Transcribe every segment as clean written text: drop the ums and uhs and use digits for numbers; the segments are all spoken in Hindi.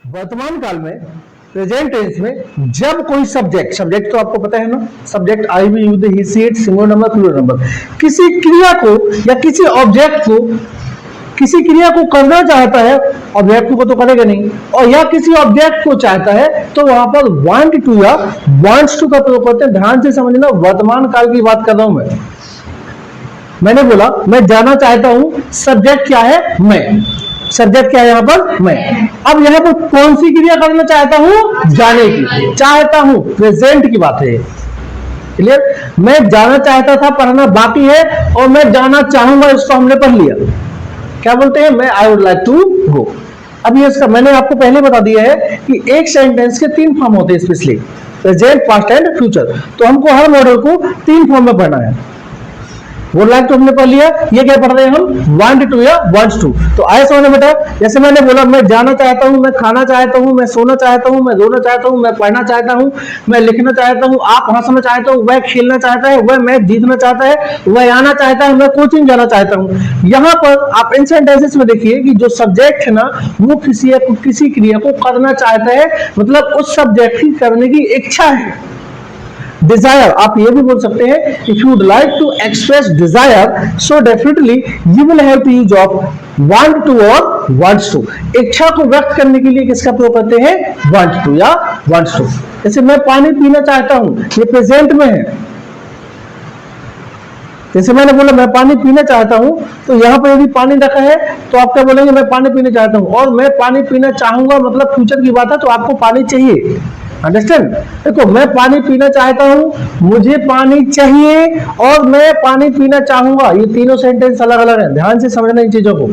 वर्तमान काल में प्रेजेंट टेंस में जब कोई सब्जेक्ट तो आपको पता है ना, सब्जेक्ट आई भी use he she it singular number plural number, किसी क्रिया को या किसी ऑब्जेक्ट को किसी क्रिया को करना चाहता है, ऑब्जेक्ट को तो करेगा नहीं, और या किसी ऑब्जेक्ट को चाहता है तो वहां पर वांट टू या वांट्स टू का प्रयोग करते हैं। ध्यान से समझना, वर्तमान काल की बात कर रहा हूं मैंने बोला मैं जाना चाहता हूं, सब्जेक्ट क्या है? मैं। सब्जेक्ट क्या है यहां पर? मैं। अब यहां पर कौन सी क्रिया करना चाहता हूं? जाने की। चाहता हूं प्रेजेंट की बात है, क्लियर? मैं जाना चाहता था पढ़ना बाकी है, और मैं जाना चाहूंगा इसको हमने पढ़ लिया। क्या बोलते हैं? मैं I would like to go. अब ये इसका मैंने आपको पहले बता दिया है कि एक सेंटेंस के 3 फॉर्म होते हैं, specially present, past and future. तो हमको हर मॉडल को 3 फॉर्म में पढ़ना है। वो लाइक तो हमने पढ़ लिया, ये क्या पढ़ रहे हैं हम? वांट टू या वांट्स टू। तो आए समझ बेटा, जैसे मैंने बोला मैं जाना चाहता हूं, मैं खाना चाहता हूं, मैं सोना चाहता हूं, मैं रोना चाहता हूं, मैं पढ़ना चाहता हूं, मैं लिखना चाहता हूं, आप हंसना चाहता हूं, वह खेलना चाहता है, वह मैच जीतना चाहता है, वह आना चाहता है, मैं कोचिंग जाना चाहता हूं। यहां पर आप इन सेंटेंसेस में देखिए कि जो सब्जेक्ट है ना, वो किसी क्रिया को करना चाहता है, मतलब उस सब्जेक्ट की करने की इच्छा है, डिजायर। आप ये भी बोल सकते हैं, if you would like to express desire so definitely you will have to use of want to और वांट्स टू। इच्छा को व्यक्त करने के लिए किसका प्रयोग करते हैं? वांट टू या वांट्स टू। जैसे मैं पानी पीना चाहता हूं, ये प्रेजेंट में है। जैसे मैंने बोला मैं पानी पीना चाहता हूं, तो यहां पर यदि पानी रखा है तो आप क्या बोलेंगे? मैं पानी पीना चाहता हूं। और मैं पानी पीना चाहूंगा मतलब फ्यूचर की बात है, तो आपको पानी चाहिए। अंडरस्टैंड? देखो, मैं पानी पीना चाहता हूं, मुझे पानी चाहिए, और मैं पानी पीना चाहूंगा। ये तीनों सेंटेंस अलग अलग हैं, ध्यान से समझना इन चीजों को,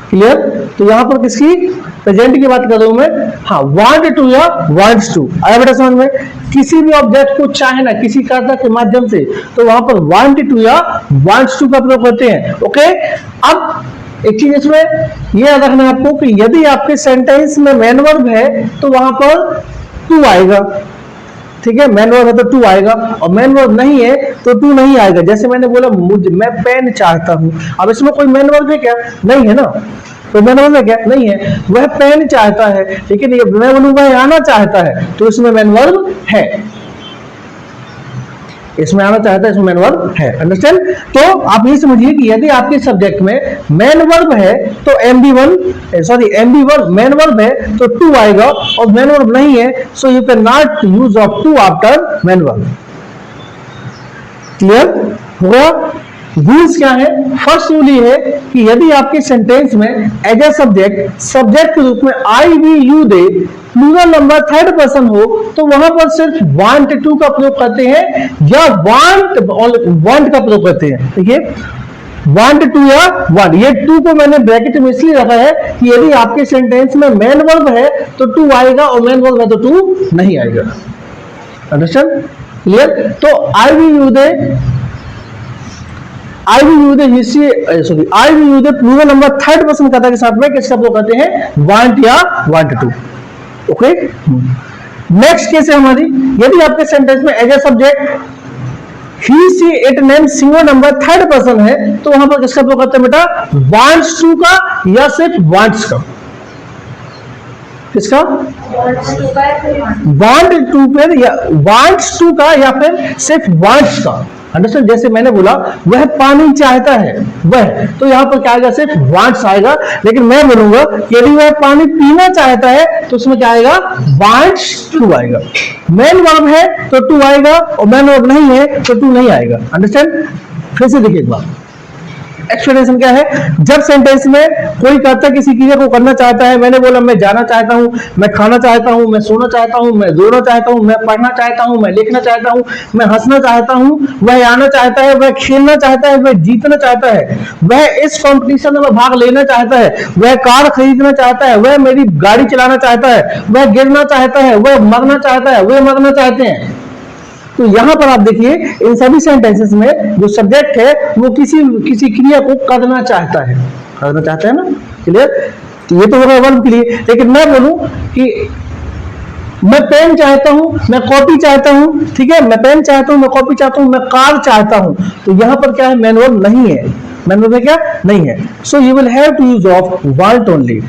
क्लियर? तो यहां पर किसकी? प्रेजेंट की बात कर रहा हूं मैं। हाँ, वांट टू या वांट्स टू। आया बेटा समझ में? किसी भी ऑब्जेक्ट को चाहना किसी कर्ता के माध्यम से, तो वहां पर वांट टू या वांट्स टू का प्रयोग करते हैं। ओके, अब एक चीज इसमें यह याद रखना है आपको कि यदि आपके सेंटेंस में मेन वर्ब है तो वहां पर टू आएगा, ठीक है? मेन वर्ब है तो टू आएगा, और मेन वर्ब नहीं है तो टू नहीं आएगा। जैसे मैंने बोला मैं पेन चाहता हूं, अब इसमें कोई मेन वर्ब है क्या? नहीं है ना। तो मेन वर्ब है क्या? नहीं है। वह पेन चाहता है, लेकिन ये मैं बोलूंगा आना चाहता है, तो इसमें मेन वर्ब है। इसमें आना चाहता है, इसमें मेन वर्ब है। अंडरस्टैंड? तो आप ये समझिए कि यदि आपके सब्जेक्ट में मेन वर्ब है तो MB1 मेन वर्ब है तो टू आएगा, और मेन वर्ब नहीं है so you can not use of to after main verb. Clear हुआ? रूल्स क्या है? फर्स्ट रूल ये है कि यदि आपके सेंटेंस में एज ए सब्जेक्ट के रूप में I we you they plural number third person हो, तो वहां पर सिर्फ वांट टू का प्रयोग करते हैं या वांट का प्रयोग करते हैं। देखिए, वांट टू या वांट, ये टू को मैंने ब्रैकेट में इसलिए रखा है कि यदि आपके सेंटेंस में मेन वर्ब है तो टू आएगा, और मेन वर्ब है तो टू नहीं आएगा। अंडरस्टैंड? क्लियर? तो I we you they plural number third person कर्ता के साथ में किसका प्रयोग करते हैं? वांट या want to. Okay, next case है हमारी, यदि आपके सेंटेंस में as a subject he she it name single number third person है, तो वहां पर किसका प्रयोग करते हैं बेटा? वांट्स टू का या सिर्फ वांट्स का? किसका? वांट टू पर या वांट्स टू का, या फिर सिर्फ वांट्स का। अंडरस्टैंड? जैसे मैंने बोला वह पानी चाहता है, वह, तो यहां पर क्या आएगा? सिर्फ वांट्स आएगा। लेकिन मैं बोलूंगा यदि वह पानी पीना चाहता है तो उसमें क्या आएगा? वांट्स टू आएगा। मेन वर्ब है तो टू आएगा, और मेन वर्ब नहीं है तो टू नहीं आएगा। अंडरस्टैंड? फिर से देखिए एक बार, एक्सप्लेनेशन क्या है? जब सेंटेंस में कोई कर्ता किसी क्रिया को करना चाहता है, मैंने बोला मैं जाना चाहता हूं, मैं खाना चाहता हूं, मैं सोना चाहता हूं, मैं रोना चाहता हूं, मैं पढ़ना चाहता हूं, मैं लिखना चाहता हूं, मैं हंसना चाहता हूं, वह आना चाहता है, वह खेलना चाहता है, वह जीतना चाहता है, वह इस कंपटीशन में भाग लेना चाहता है, वह कार खरीदना चाहता है, वह मेरी गाड़ी चलाना चाहता है, वह गिरना चाहता है, वह मरना चाहता है, वे मरना चाहते हैं। तो यहां पर आप देखिए इन सभी सेंटेंसेस में जो सब्जेक्ट है वो किसी क्रिया को करना चाहता है ना। क्लियर? तो ये तो होगा वर्ब के लिए। लेकिन मैं बोलूं कि मैं पेन चाहता हूं, मैं कॉपी चाहता हूं, ठीक है? मैं पेन चाहता हूं, मैं कॉपी चाहता हूं, मैं कार चाहता हूं, तो यहां पर क्या है? मेन वर्ब नहीं है। मेन वर्ब क्या नहीं है? So you will have to use of want only.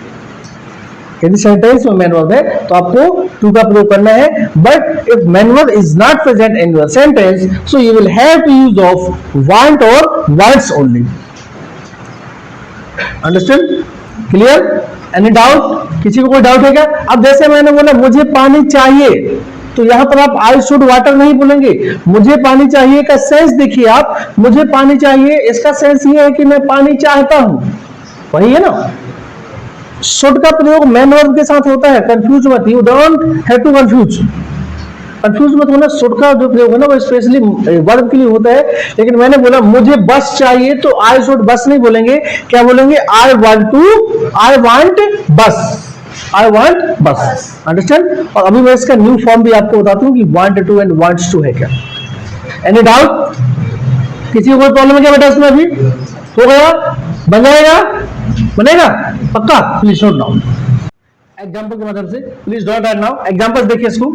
यदि सेंटेंस में मैन वर्ब है तो आपको टू का प्रयोग करना है, but if main verb is not present in your sentence so you will have to use of want और wants only. Understand? Clear? Any doubt? किसी को कोई डाउट है क्या? अब जैसे मैंने बोला मुझे पानी चाहिए, तो यहां पर आप आई शुड वाटर नहीं बोलेंगे, मुझे पानी चाहिए का सेंस देखिए आप, मुझे पानी चाहिए इसका सेंस ये है कि मैं पानी चाहता हूं, वही है ना। शुड का प्रयोग मैन वर्ब के साथ होता है, कंफ्यूज मत, you don't have to confuse मत होना। शुड का जो प्रयोग है ना वो स्पेशली वर्ब के लिए होता है, लेकिन मैंने बोला मुझे बस चाहिए तो आई शुड बस नहीं बोलेंगे, क्या बोलेंगे? आई वांट बस। अंडरस्टैंड? और अभी मैं इसका न्यू फॉर्म भी आपको बताता हूं कि want to and wants to है क्या। Any doubt? किसी को कोई प्रॉब्लम है क्या बेटा इसमें? अभी हो गया? बनेगा पक्का? प्लीज नोट डाउन एग्जाम्पल की मदद से, please note down now example देखिए इसको।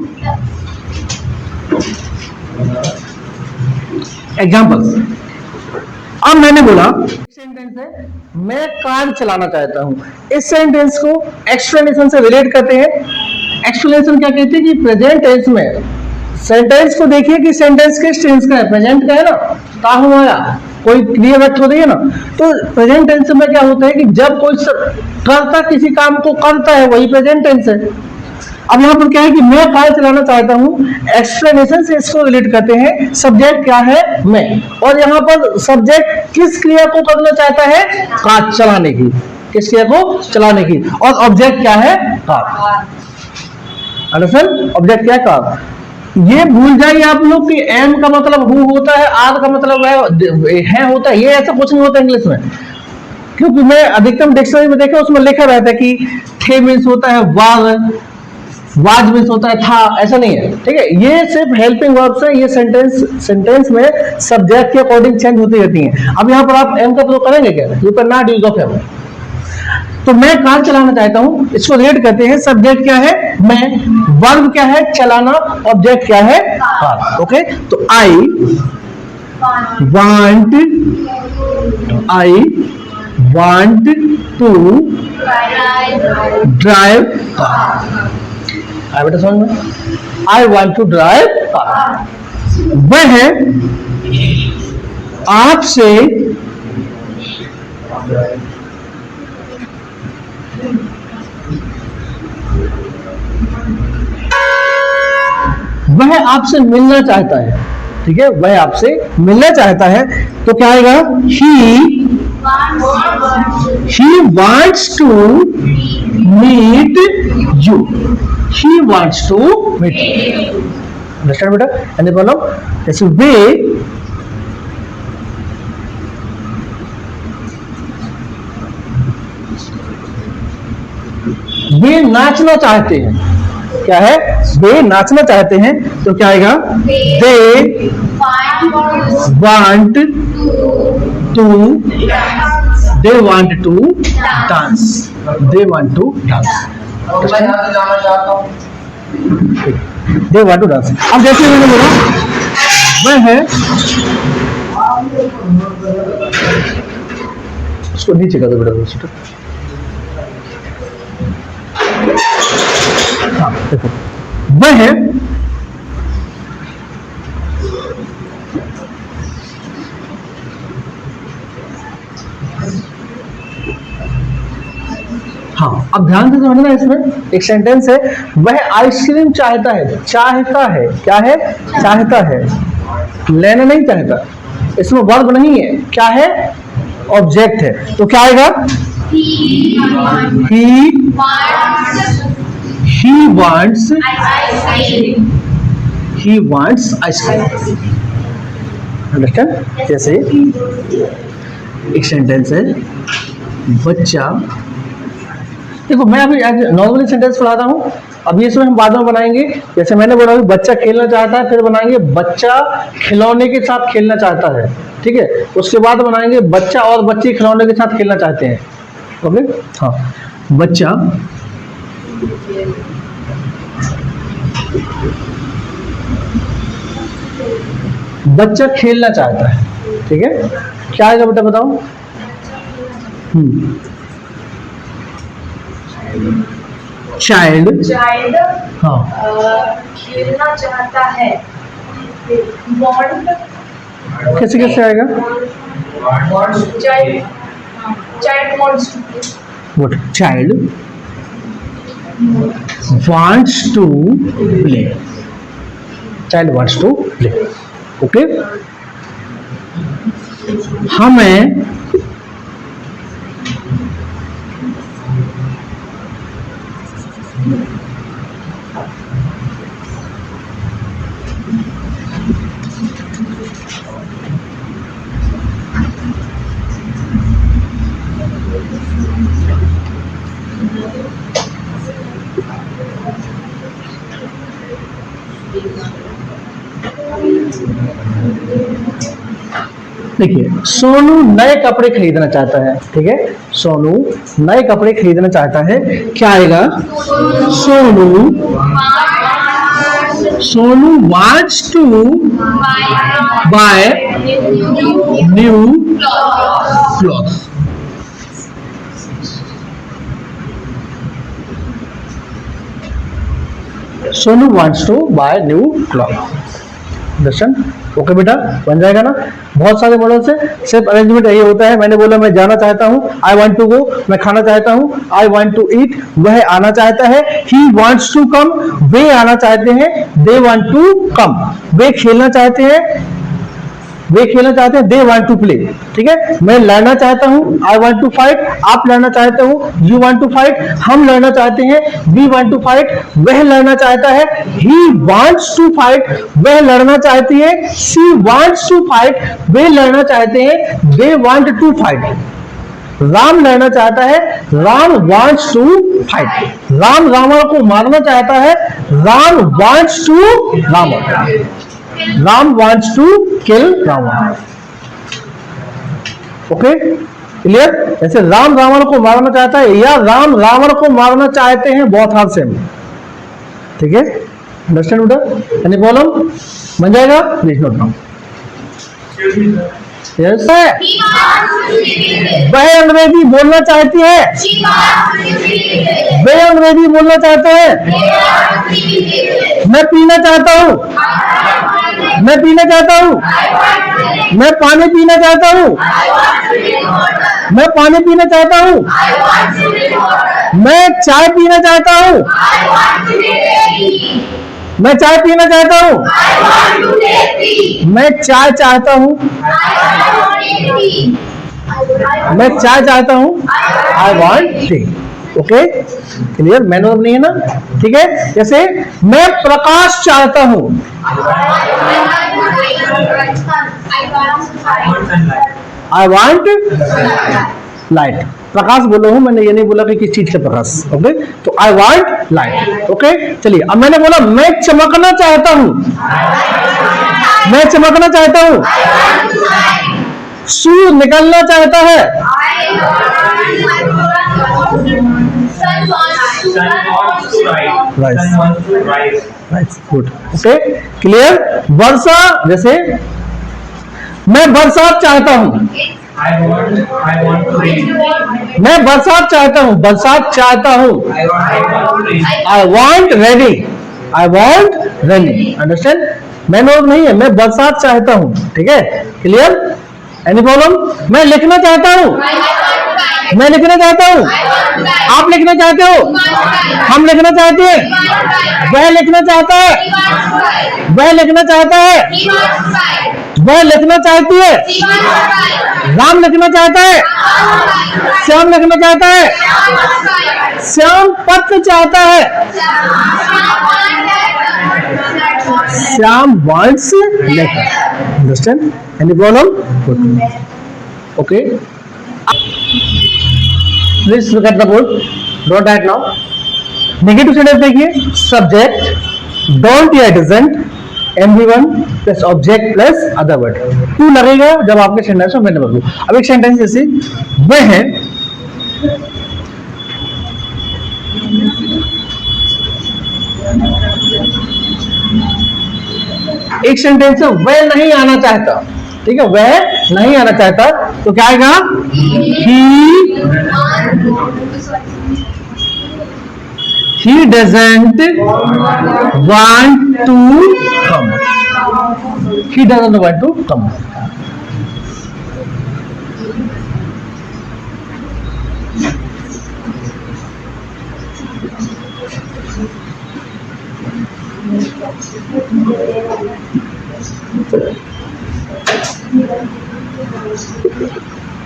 एग्जाम्पल्स, अब मैंने बोला सेंटेंस है मैं कार चलाना चाहता हूं, इस सेंटेंस को एक्सप्लेनेशन से रिलेट करते हैं। एक्सप्लेनेशन क्या कहते हैं कि प्रेजेंट टेंस में सेंटेंस को देखिए कि सेंटेंस किस टेंस का है, प्रेजेंट का है ना, का हुआ कोई क्रिया व्यक्त हो रही है ना, तो प्रेजेंट टेंस में क्या होता है कि जब कोई करता किसी काम को करता है वही प्रेजेंट टेंस है। अब यहाँ पर क्या है कि मैं कार चलाना चाहता हूं, एक्सप्लेनेशन से इसको रिलेट करते हैं। सब्जेक्ट क्या है? मैं, और यहाँ पर सब्जेक्ट किस क्रिया को करना चाहता है? कार चलाने की, किस क्रिया को? चलाने की। और ऑब्जेक्ट क्या है? कार। अंडरस्टैंड? ऑब्जेक्ट क्या है? कार। ये भूल जाइए आप लोग कि एम का मतलब हु होता है, आर का मतलब है होता है, ये ऐसा कुछ नहीं होता इंग्लिश में, क्योंकि मैं अधिकतम डिक्शनरी में देखा उसमें लिखा रहता है कि थे मीन्स होता है वाज मीन्स होता है था, ऐसा नहीं है, ठीक है। ये सिर्फ हेल्पिंग वर्ब्स है, ये सेंटेंस में सब्जेक्ट के अकॉर्डिंग चेंज होती रहती हैं। अब यहाँ पर आप एम का प्रयोग करेंगे क्या? You can not use of am. तो मैं कार चलाना चाहता हूं, इसको रिलेट करते हैं। सब्जेक्ट क्या है? मैं, वर्ब क्या है? चलाना, ऑब्जेक्ट क्या है? कार। ओके, तो I want to drive car. I बेटा समझ में? I want to drive car. वह आपसे मिलना चाहता है, ठीक है, वह आपसे मिलना चाहता है, तो क्या आएगा? he wants to meet you। he wants to meet you। Understand बेटा? Any problem? जैसे वे नाचना चाहते हैं, क्या है? वे नाचना चाहते हैं, तो क्या आएगा? They want to dance. They want to dance. They want to dance. अब जैसे मैंने बोला वह है, उसको नीचे कर दो बेटा, हाँ देखो, वह है हाँ, अब ध्यान से समझना, इसमें एक सेंटेंस है वह आइसक्रीम चाहता है। चाहता है, क्या है? चाहता है, लेना नहीं चाहता, इसमें वर्ब नहीं है, क्या है? ऑब्जेक्ट है, तो क्या आएगा? he wants ice cream। Understand? जैसे एक सेंटेंस है बच्चा, देखो मैं अभी नॉर्मली सेंटेंस पढ़ाता हूं, अभी इसमें हम बाद में बनाएंगे। जैसे मैंने बोला बच्चा खेलना चाहता है, फिर बनाएंगे बच्चा खिलौने के साथ खेलना चाहता है, ठीक है, उसके बाद बनाएंगे बच्चा और बच्ची खिलौने के साथ खेलना चाहते हैं। ओके, हाँ, बच्चा खेलना चाहता है, ठीक है, क्या आएगा बेटा बताओ? चाइल्ड, चाइल्ड हाँ खेलना चाहता है, बॉन्ड कैसे कैसे आएगा? Child child wants to What? Child wants to play. Child wants to play. Okay? हमें देखिए, सोनू नए कपड़े खरीदना चाहता है, ठीक है, सोनू नए कपड़े खरीदना चाहता है, क्या आएगा? Sonu wants to buy new clothes. Sonu wants to buy new clothes. Darshan okay बेटा, बन जाएगा ना? बहुत सारे मॉडल से सिर्फ अरेंजमेंट यही होता है। मैंने बोला मैं जाना चाहता हूँ, आई वांट टू गो, मैं खाना चाहता हूँ, आई वांट टू ईट, वह आना चाहता है, ही वांट्स टू कम, वे आना चाहते हैं, दे वांट टू कम, वे खेलना चाहते हैं, दे वांट टू प्ले, ठीक है। मैं लड़ना चाहता हूँ, आई वांट टू फाइट, आप लड़ना चाहते हो, यू वांट टू फाइट, हम लड़ना चाहते हैं, वी वांट टू फाइट, वह लड़ना चाहता है, ही वांट्स टू फाइट, वह लड़ना चाहती है, शी वांट्स टू फाइट, वे लड़ना चाहते हैं, they want to fight. Ram लड़ना चाहता है, Ram wants to fight, Ram Ravan को मारना चाहता है, Ram wants to Ravan, Ram wants to kill Ravan. Okay clear? ऐसे राम रावण को मारना चाहता है या राम रावण को मारना चाहते हैं, बहुत हार्ड सेम, ठीक है। अंडरस्टैंड बेटा? Any problem? बन जाएगा? Please note down. यस है, वह अंग्रेजी बोलना चाहती है, वे अंग्रेजी बोलना चाहते हैं, मैं पीना चाहता हूँ, मैं पीना चाहता हूँ, मैं पानी पीना चाहता हूँ, मैं पानी पीना चाहता हूँ, मैं चाय पीना चाहता हूँ, मैं चाय पीना चाहता हूँ, मैं चाय चाहता हूँ, मैं चाय चाहता हूँ, I want tea. Okay clear? Manual नहीं है ना? ठीक है। जैसे मैं प्रकाश चाहता हूँ, आई वॉन्ट लाइट। प्रकाश बोला हूं मैंने, ये नहीं बोला कि किस चीज का प्रकाश। ओके तो आई वॉन्ट लाइट। ओके चलिए, अब मैंने बोला मैं चमकना चाहता हूं, मैं चमकना चाहता हूं, सूर्य निकलना चाहता है, गुड। Okay clear? वर्षा, जैसे मैं बरसात चाहता हूं, मैं बरसात चाहता हूं, बरसात चाहता हूं, I want rainy, I want rainy. Understand? मैं नोट नहीं है, मैं बरसात चाहता हूं, ठीक है। क्लियर? Any problem? मैं लिखना चाहता हूं, मैं लिखना चाहता हूं, आप लिखना चाहते हो, हम लिखना चाहते हैं, वह लिखना चाहता है, वह लिखना चाहता है, वह लिखना चाहती है, राम लिखना चाहता है, श्याम लिखना चाहता है, श्याम पत्र चाहता है, Shyam wants letter. Understand? Any problem? Okay please look at the board, don't write now. Negative sentence देखिए, सब्जेक्ट डोंट या doesn't, MV1 plus object plus other word. To लगेगा जब आपके सेंटेंस में मैंने बोलूं। अब एक सेंटेंस जैसे वह है, एक सेंटेंस है वह नहीं आना चाहता, ठीक है, वह नहीं आना चाहता, तो क्या आएगा? he doesn't want to come. He doesn't want to come.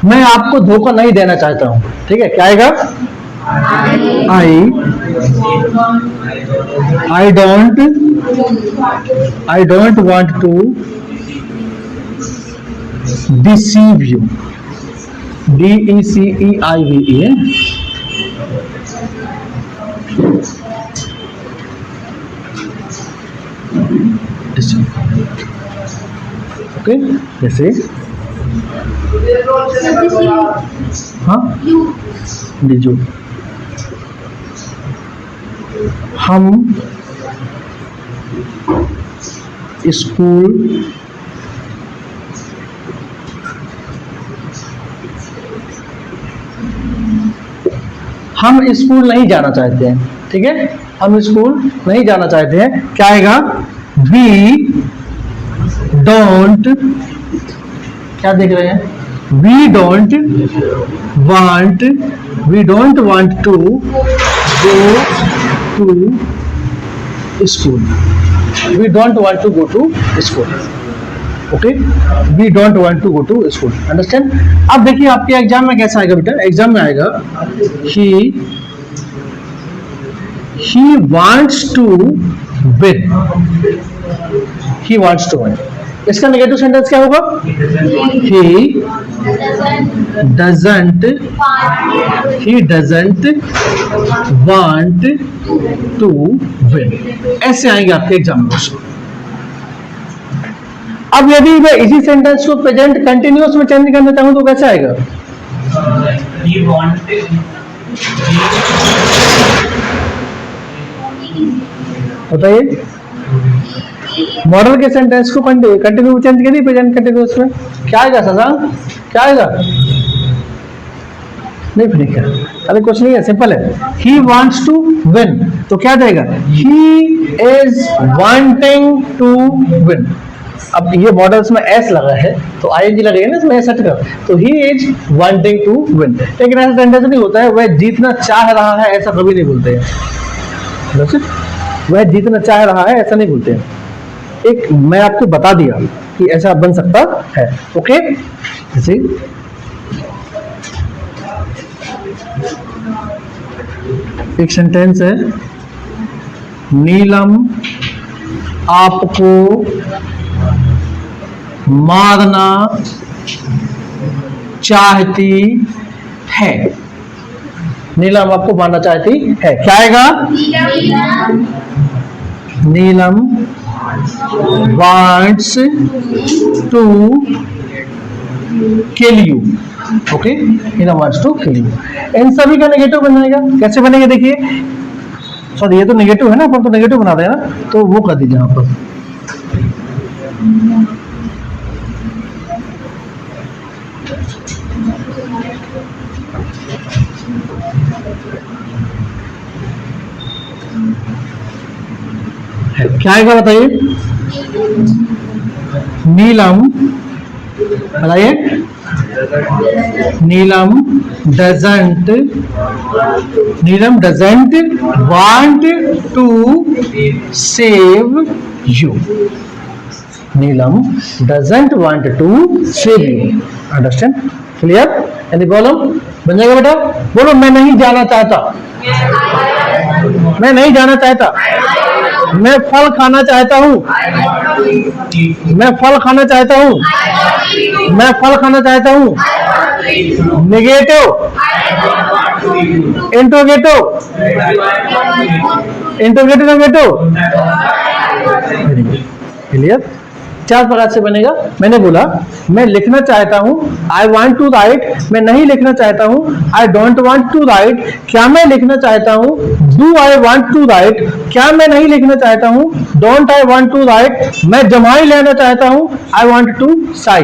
मैं आपको धोखा नहीं देना चाहता हूं, ठीक है? क्या आएगा? I don't want to deceive you. DECEIVE. Okay, जैसे हाँ दीजिए, हम स्कूल नहीं जाना चाहते हैं, ठीक है? हम स्कूल नहीं जाना चाहते हैं। क्या आएगा? वी डोंट, क्या देख रहे हैं? We don't want to go to school. We don't want to go to school. Okay, we don't want to go to school. Understand? अब देखिए आपके एग्जाम में कैसा आएगा बेटा? एग्जाम में आएगा he wants to win. He wants to win. इसका नेगेटिव सेंटेंस क्या होगा? He doesn't want to win. ऐसे आएंगे आपके एग्जाम में क्वेश्चन. अब यदि मैं इसी सेंटेंस को प्रेजेंट कंटिन्यूअस में चेंज करना चाहूं तो कैसे आएगा? He wanted. बताइए, मॉडल के सेंटेंस को कंटिन्यू चेंज करिए प्रेजेंट कंटिन्यूअस में. क्या आएगा शशांक? क्या आएगा? नहीं फिर क्या? अरे कुछ नहीं है, सिंपल है. ही वांट्स टू विन, तो क्या देगा? He is wanting to win. अब ये मॉडल्स में एस लगा है तो आईएनजी लगेगा ना इसमें, सेट कर. तो he is wanting to win. लेकिन ऐसा सेंटेंस नहीं होता है वह जीतना चाह रहा है, ऐसा कभी नहीं बोलते हैं. वह जीतना चाह रहा है ऐसा नहीं बोलते हैं. एक मैं आपको बता दिया कि ऐसा बन सकता है. ओके, जैसे एक सेंटेंस है, नीलम आपको मारना चाहती है. नीलम आपको मारना चाहती है. क्या आएगा? नीलम wants to kill you. Okay, Neelam wants to kill you. इन सभी का नेगेटिव बन जाएगा. कैसे बनेगा देखिए? सॉरी, ये तो नेगेटिव है ना, अपन तो नेगेटिव बना देना, तो वो कर दीजिए यहाँ पर. क्या आएगा बताइए? नीलम, बताइए. Neelam doesn't want to save you. Neelam doesn't want to save you. Understand? Clear? Any problem? बन जाएगा बेटा? बोलो, मैं नहीं जाना चाहता. मैं नहीं जाना चाहता. मैं फल खाना चाहता हूँ. मैं फल खाना चाहता हूँ. मैं फल खाना चाहता हूँ. Negative, interrogative, negative. क्लियर? चार प्रकार से बनेगा. मैंने बोला मैं लिखना चाहता हूँ, आई वॉन्ट टू राइट. मैं नहीं लिखना चाहता हूँ, I don't want to write. क्या मैं लिखना चाहता हूँ? Do I want to write. क्या मैं नहीं लिखना चाहता हूँ? Don't I want to write. मैं जमाई लेना चाहता हूँ, आई वॉन्ट टू साई.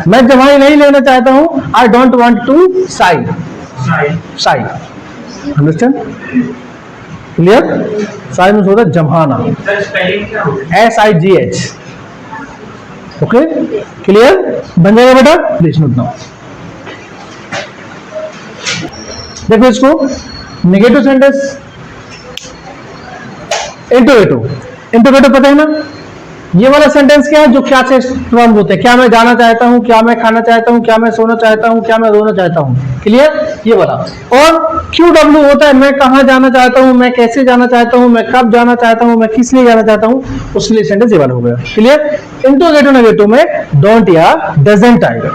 मैं जमाई नहीं लेना चाहता हूँ, I don't want to sigh. Understand? Clear? Sighs में होता है जमाना, सर स्पेलिंग क्या होगा? SIGH। Okay, clear? बन जाएगा बेटा, प्लीज नोट डाउन। देखो इसको, नेगेटिव सेंटेंस, इंटरोगेटिव। इंटरोगेटिव पता है ना, ये वाला सेंटेंस क्या है जो क्या से प्रारंभ होते हैं? क्या मैं जाना चाहता हूं, क्या मैं खाना चाहता हूं, क्या मैं सोना चाहता हूं, क्या मैं रोना चाहता हूं। क्लियर? ये वाला। और QW होता है मैं कहां जाना चाहता हूं, मैं कैसे जाना चाहता हूं, मैं कब जाना चाहता हूं, मैं किस लिए जाना चाहता हूं, उसके लिए सेंटेंस ये वाला हो गया। क्लियर? इंटरोगेटिव नेगेटिव में डोंट या डजंट आएगा।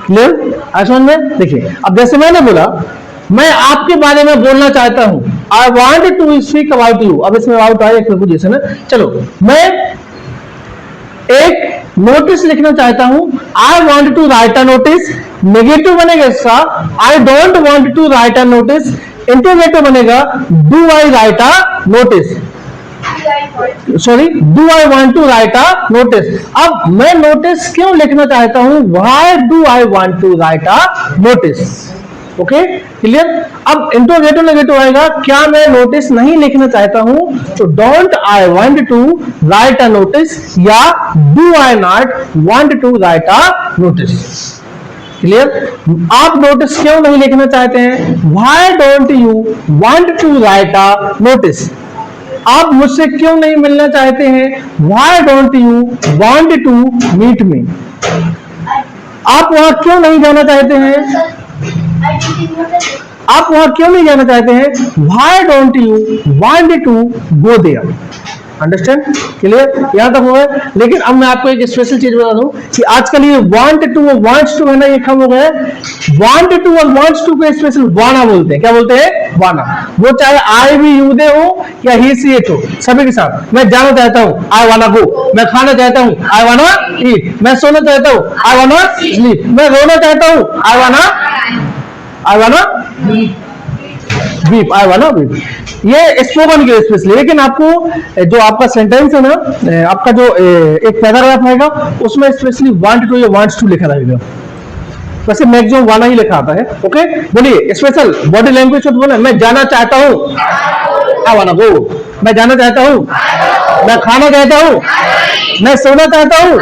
क्लियर? आज समझ में? देखिए, अब जैसे मैंने बोला मैं आपके बारे में बोलना चाहता हूं, I want to speak about you. अब इसमें अबाउट आया एक प्रीपोजिशन है। चलो, मैं एक नोटिस लिखना चाहता हूं, I want to write a notice. Negative बनेगा इसका, I don't want to write a notice. Interrogative बनेगा, do I write a notice, sorry, do I want to write a notice. अब मैं नोटिस क्यों लिखना चाहता हूं, why do I want to write a notice. Okay, clear? अब इंटरोगेटिव नेगेटिव आएगा, क्या मैं नोटिस नहीं लिखना चाहता हूं, तो don't I want to write a notice या do I not want to write a notice. Clear? आप नोटिस क्यों नहीं लिखना चाहते हैं, why don't you want to write a notice. आप मुझसे क्यों नहीं मिलना चाहते हैं, why don't you want to meet me. आप वहां क्यों नहीं जाना चाहते हैं, आप वहां क्यों नहीं जाना चाहते हैं, why don't you want to go there. Understand? Clear? यहां तक हो गया। लेकिन अब मैं आपको एक स्पेशल चीज बता दूं कि आजकल ये वांट टू और वांट्स टू है ना, ये कम हो गया है। वांट टू और वांट्स टू को स्पेशल वाना बोलते हैं। क्या बोलते हैं? वाना। वो चाहे आई भी यू दे हो या ही सी एच हो, सभी के साथ। मैं जाना चाहता हूं, आई वाना गो। मैं खाना चाहता हूं, आई वाना ईट। मैं सोना चाहता हूं, आई वाना स्लीप। मैं रोना चाहता हूं, आई वाना वीप, आई वाना वीप। ये स्पोकन के स्पेशली। लेकिन आपको जो आपका सेंटेंस है ना, आपका जो एक पैराग्राफ आएगा उसमें स्पेशली वांट टू या वांट्स टू लिखा रहेगा। वैसे मैक्सिमम वाना ही लिखा आता है। ओके, बोलिए स्पेशल बॉडी लैंग्वेज तो बोले, मैं जाना चाहता हूँ, आई वाना गो। मैं जाना चाहता हूँ, मैं खाना चाहता हूँ, मैं सोना चाहता हूँ,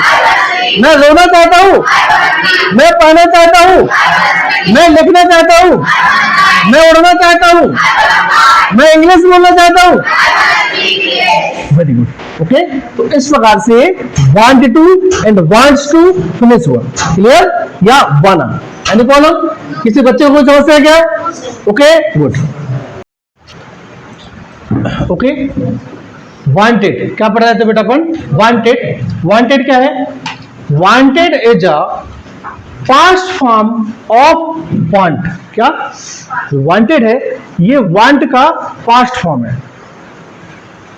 मैं रोना चाहता हूँ, मैं पढ़ना चाहता हूँ, मैं लिखना चाहता हूँ, मैं उड़ना चाहता हूँ, मैं इंग्लिश बोलना चाहता हूँ। Very good. ओके, तो इस प्रकार से want to and wants to finish हुआ। क्लियर? या वाना। Any problem? किसी बच्चे को समस्या है क्या? Okay, good. ओके, वांटेड क्या पढ़ा जाता है बेटा अपन? वांटेड। वांटेड क्या है? Wanted is a past form of want. क्या वांटेड है? ये वांट का पास्ट फॉर्म है,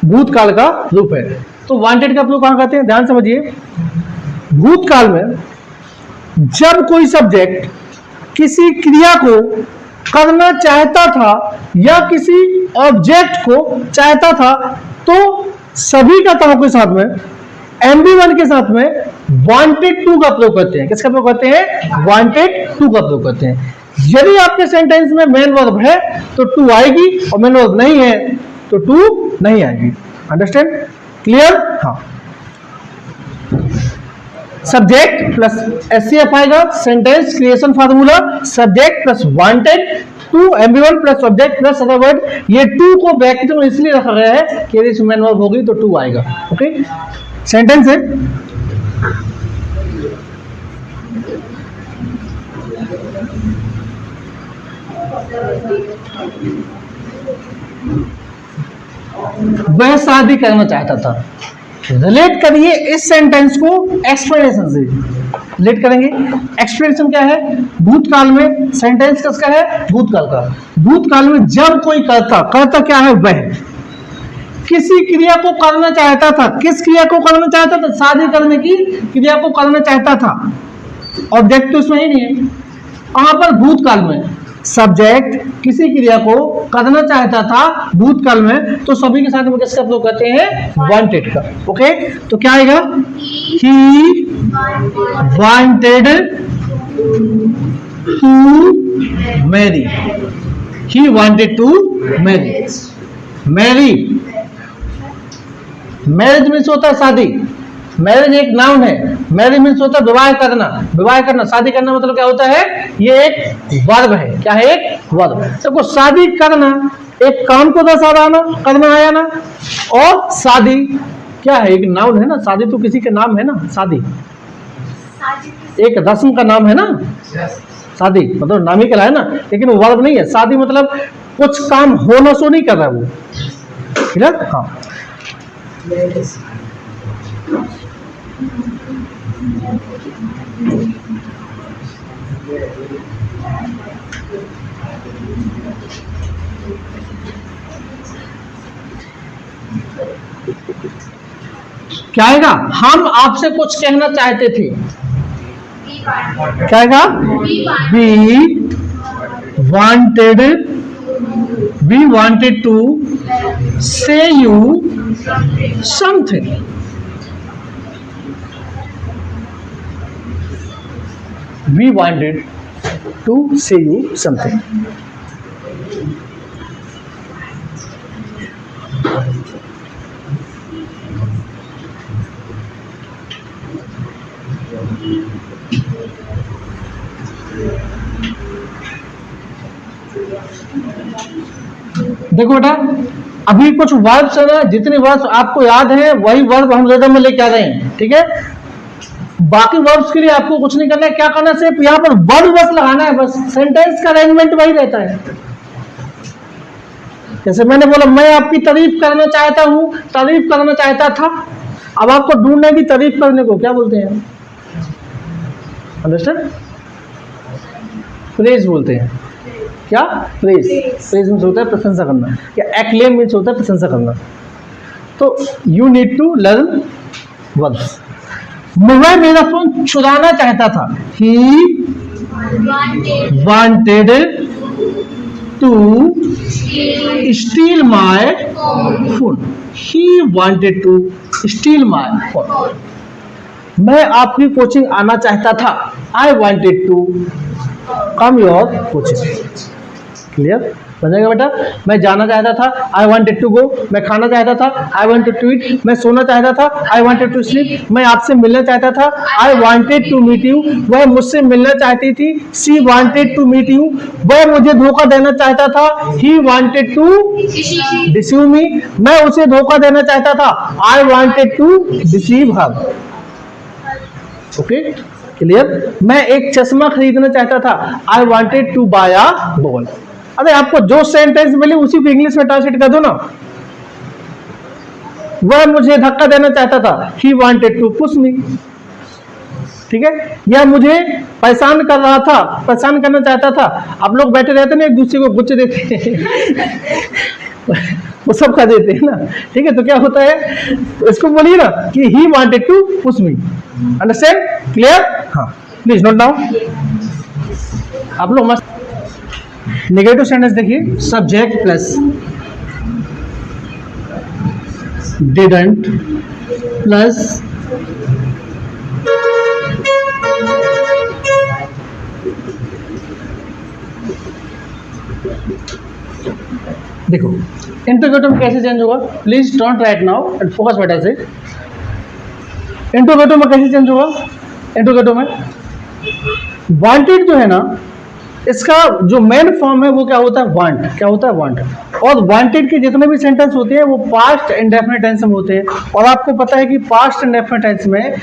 भूतकाल का रूप है। तो वांटेड का प्रयोग कहां करते हैं, ध्यान समझिए। भूतकाल में जब कोई सब्जेक्ट किसी क्रिया को करना चाहता था या किसी ऑब्जेक्ट को चाहता था, तो सभी कथाओं के साथ में MB1 के साथ में वांटेड टू का प्रयोग करते हैं। किसका प्रयोग करते हैं? वांटेड टू का प्रयोग करते हैं। यदि आपके सेंटेंस में मेन वर्ब है तो टू आएगी, और मेन वर्ब नहीं है तो टू नहीं आएगी। अंडरस्टैंड? क्लियर? हाँ। सब्जेक्ट प्लस SCF आएगा, sentence creation formula. Subject plus wanted to, MB1 plus object plus other word. ये टू को ब्रैकेट में इसलिए रखा गया है कि यदि मेन वर्ब होगी तो टू आएगा। ओके, सेंटेंस है। वह शादी करना चाहता था। रिलेट करिए इस सेंटेंस को एक्सप्लेनेशन से। रिलेट करेंगे। एक्सप्लेनेशन क्या है? भूतकाल में सेंटेंस किसका है? भूतकाल का। भूतकाल में जब कोई करता क्या है? वह किसी क्रिया को करना चाहता था। किस क्रिया को करना चाहता था? शादी करने की क्रिया को करना चाहता था। ऑब्जेक्ट तो इसमें ही नहीं है। कहां पर? भूतकाल में। सब्जेक्ट किसी क्रिया को करना चाहता था भूतकाल में, तो सभी के साथ में किसका प्रयोग करते हैं? वांटेड का। ओके, तो क्या आएगा? He wanted to marry. He wanted to marry. Marry, marriage means होता है शादी। मैरिज एक नाउन है। मैरिज मीन्स होता है विवाह करना। विवाह करना, शादी करना मतलब क्या होता है? ये एक वर्ब है। क्या है? एक वर्ब। देखो शादी करना एक काम को दर्शा रहा ना, करना आया ना। और शादी क्या है? एक नाउन है ना। शादी तो किसी के नाम है ना। शादी एक रस्म का नाम है ना। शादी मतलब नाम ही कहलाए ना, लेकिन वो वर्ब नहीं है। शादी मतलब कुछ काम होना सो नहीं कर रहा वो। ठीक है? हाँ। क्या आएगा? हम आपसे कुछ कहना चाहते थे। क्या आएगा? We wanted to say you something. We wanted to say you something. देखो बेटा, अभी कुछ वर्ब्स है ना, जितने वर्ब्स आपको याद है वही वर्ब हम रिदम में लेके आ रहे हैं। ठीक है? बाकी वर्ब्स के लिए आपको कुछ नहीं करना है। क्या करना है? सिर्फ यहाँ पर वर्ब बस लगाना है। बस सेंटेंस का अरेंजमेंट वही रहता है। जैसे मैंने बोला, मैं आपकी तारीफ करना चाहता हूं, तारीफ करना चाहता था। अब आपको ढूंढना है कि तारीफ करने को क्या बोलते हैं? अंडरस्टैंड? प्रेज बोलते हैं। क्या? प्रेज। प्रेज मीन्स होता है प्रशंसा करना, या एक्लेम मीन्स होता है प्रशंसा करना। तो you need to learn verbs. मैं मेरा फोन चुराना चाहता था। He wanted to steal my phone. He wanted to steal my phone. मैं आपकी कोचिंग आना चाहता था। I wanted to come your coaching. Clear? बनेगा बेटा? मैं जाना चाहता था। I wanted to go. मैं खाना चाहता था। I wanted to eat. मैं सोना चाहता था। I wanted to sleep. मैं आपसे मिलना चाहता था। I wanted to meet you. वह मुझसे मिलना चाहती थी। She wanted to meet you. वह मुझे धोखा देना चाहता था। He wanted to deceive me. मैं उसे धोखा देना चाहता था। I wanted to deceive her. Okay? Clear? मैं एक चश्मा खरीदना चाहता था। I wanted to buy a ball. अरे आपको जो सेंटेंस मिले उसी को इंग्लिश में ट्रांसलेट कर दो ना। वह मुझे धक्का देना चाहता था। He wanted to push me. ठीक है? या मुझे परेशान कर रहा था, परेशान करना चाहता था। आप लोग बैठे रहते ना, एक दूसरे को गुस्से देते वो सब खा देते हैं ना। ठीक है? तो क्या होता है? तो इसको बोलिए ना कि he wanted to push me. Understand? Clear? हाँ, प्लीज नोट डाउन। आप लोग मस्त नेगेटिव सेंटेंस देखिए। सब्जेक्ट प्लस डिडंट प्लस देखो इंटरोगेटिव में कैसे चेंज होगा। Please don't write now and focus बेटा से। इंटरोगेटिव में कैसे चेंज होगा? इंटरोगेटिव में वांटेड जो है ना, इसका जो मेन फॉर्म है वो क्या होता है? वांट। क्या होता है? वांट। और वांटेड के जितने भी सेंटेंस होते हैं वो पास्ट इंडेफिनिट टेंस में होते हैं। और आपको पता है कि पास्ट इंडेफिनिट टेंस में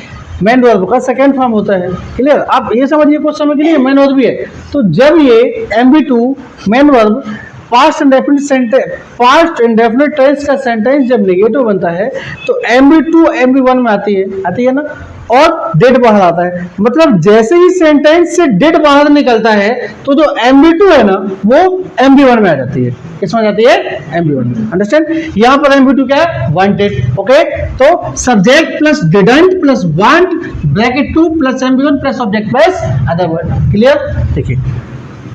मेन वर्ब का सेकंड फॉर्म होता है। क्लियर? आप ये समझिए कुछ समय के लिए मेन वर्ब भी है। तो जब ये MB2 main verb past indefinite tense का सेंटेंस जब नेगेटिव बनता है तो MB2 MB1 में आती है ना, और डेड बाहर आता है। मतलब जैसे ही सेंटेंस से डेड बाहर निकलता है तो जो MB2 है ना वो MB1 में आ जाती है। किसमें जाती है? MB1 में। अंडरस्टैंड? यहाँ पर MB2 क्या है? वांटेड। ओके? तो subject plus didn't plus want bracket 2 plus MB1 plus object plus other word. Clear? देखिए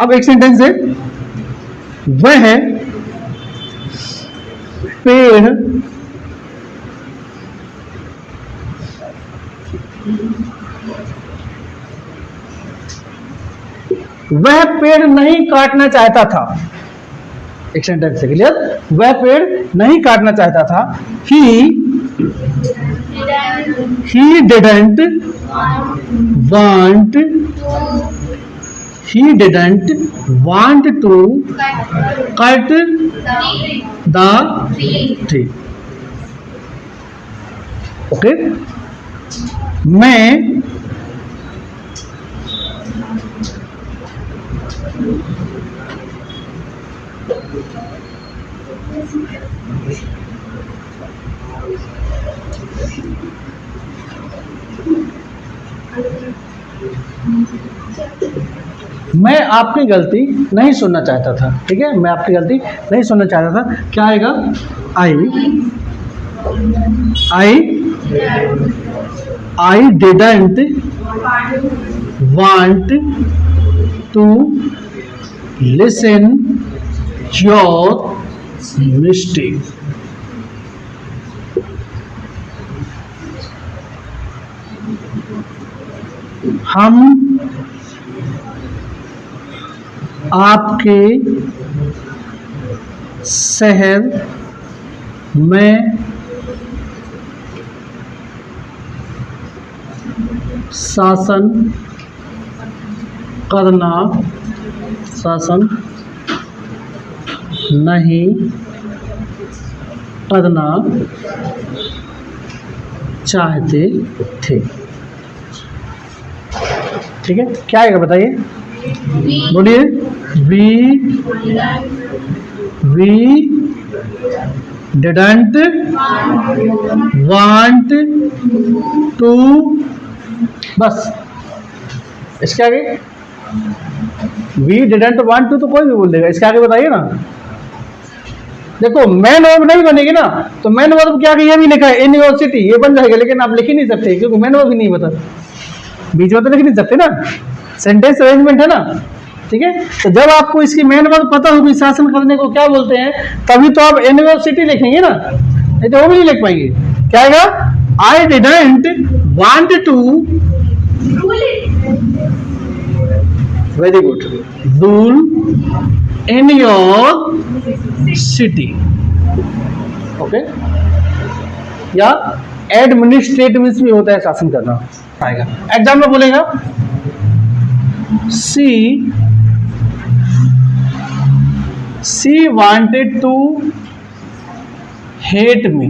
अब एक सेंटेंस है, वह पेड़ वह पेड़ नहीं काटना चाहता था। एक सेंटेंस से क्लियर। वह पेड़ नहीं काटना चाहता था। He didn't want to cut the tree. Okay, मैं आपकी गलती नहीं सुनना चाहता था। ठीक है, मैं आपकी गलती नहीं सुनना चाहता था। क्या आएगा? I didn't want to listen your mistake. हम आपके शहर में शासन नहीं करना चाहते थे। ठीक है, क्या आएगा बताइए, बोलिए। वी डिडंट वांट टू, बस इसके आगे वी डिडंट वांट टू तो कोई भी बोल देगा। इसके आगे बताइए ना। देखो मैन वर्ब नहीं बनेगी ना, तो मैन वर्ब क्या ये भी लिखा है यूनिवर्सिटी, ये बन जाएगा, लेकिन आप लिख ही नहीं सकते क्योंकि मैन वर्ब ही नहीं बता, बीच में तो लिख नहीं सकते ना, सेंटेंस अरेंजमेंट है ना। ठीक है, तो जब आपको इसकी मेन वर्ब पता होगी शासन करने को क्या बोलते हैं, तभी तो आप यूनिवर्सिटी लिखेंगे ना, नहीं तो वो भी नहीं लिख पाएंगे। क्या आएगा? I didn't want to, very good, rule in your city. Okay, या एडमिनिस्ट्रेटिव भी होता है शासन करना, आएगा। एग्जाम में बोलेगा she wanted to hate me.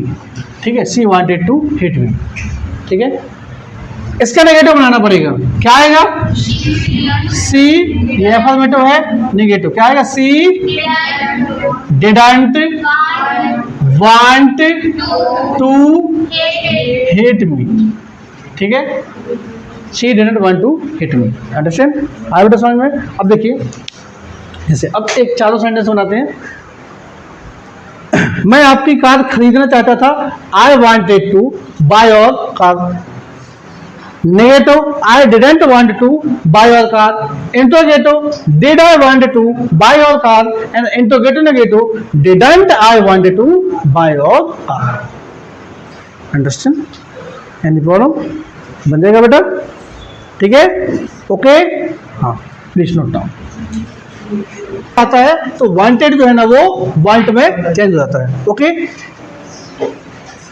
ठीक है, she wanted to hate me. ठीक है, इसका नेगेटिव बनाना पड़ेगा। क्या आएगा? सी, ये अफर्मेटिव है, नेगेटिव क्या आएगा? She didn't want to hate me. ठीक है, she didn't want to hit me. Understand? आया बेटा समझ में? अब देखिए जैसे अब एक चारों सेंटेंस बनाते हैं। मैं आपकी कार खरीदना चाहता था। I wanted to buy your car. Negative, I didn't want to buy your car. Interrogative, did I want to buy your car. And interrogative negative, didn't I want to buy your car. Understand? Any problem? बन जाएगा बेटा? ठीक है, ओके। हाँ, प्लीज नोट डाउन। आता है तो वांटेड जो है ना वो वांट में चेंज हो जाता है। ओके,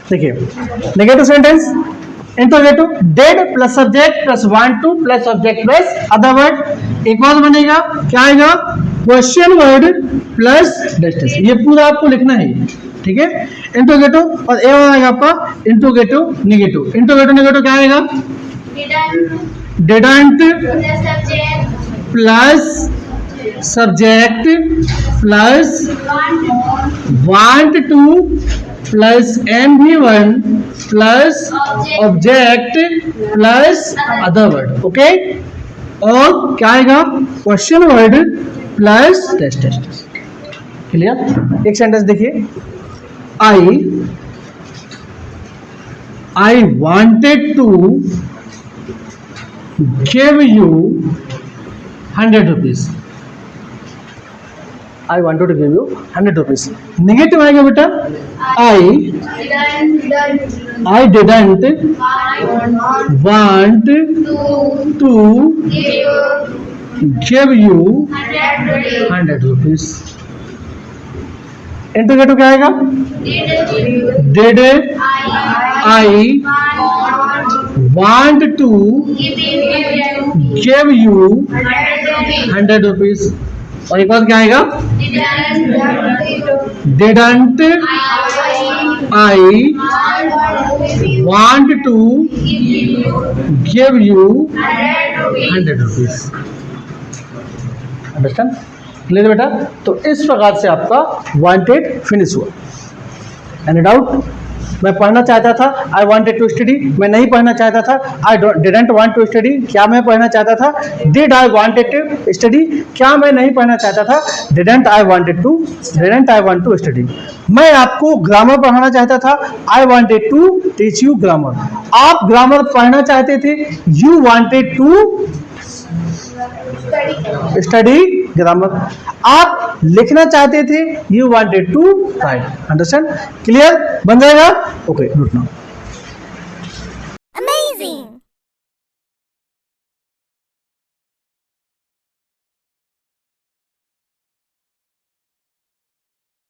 देखिए negative sentence, interrogative, dead plus subject plus want to plus subject plus other word. एक और बनेगा, क्या आएगा? Question word plus destination. ये पूरा आपको लिखना है, ठीक है। इंट्रोगेटिव और ए आएगा आपका इंट्रोगेटिव नेगेटिव। इंट्रोगेटिव नेगेटिव क्या आएगा? Didn't plus subject plus want to plus NV1 plus object plus other word. Okay, और क्या आएगा? Question word plus test. Clear? एक सेंटेंस देखिए, I wanted to give you 100 rupees. I wanted to give you 100 rupees. Negative आएगा बेटा, I didn't want to give you 100 rupees. Integrative क्या आएगा? Did I want to give you 100 rupees. और एक बार क्या आएगा? Didn't I want to give you 100 rupees. Understand? Clear बेटा? तो इस प्रकार से आपका वांटेड फिनिश हुआ। Any doubt? मैं पढ़ना चाहता था, आई वांटेड टू स्टडी। मैं नहीं पढ़ना चाहता था, I didn't want to study. क्या मैं पढ़ना चाहता था? Did I wanted to study. क्या मैं नहीं पढ़ना चाहता था? Didn't I want to study. मैं आपको ग्रामर पढ़ाना चाहता था, I wanted to teach you grammar. आप ग्रामर पढ़ना चाहते थे, you wanted to study grammar. आप लिखना चाहते थे, you wanted to write. Understand? Clear? बन जाएगा? Okay, note now.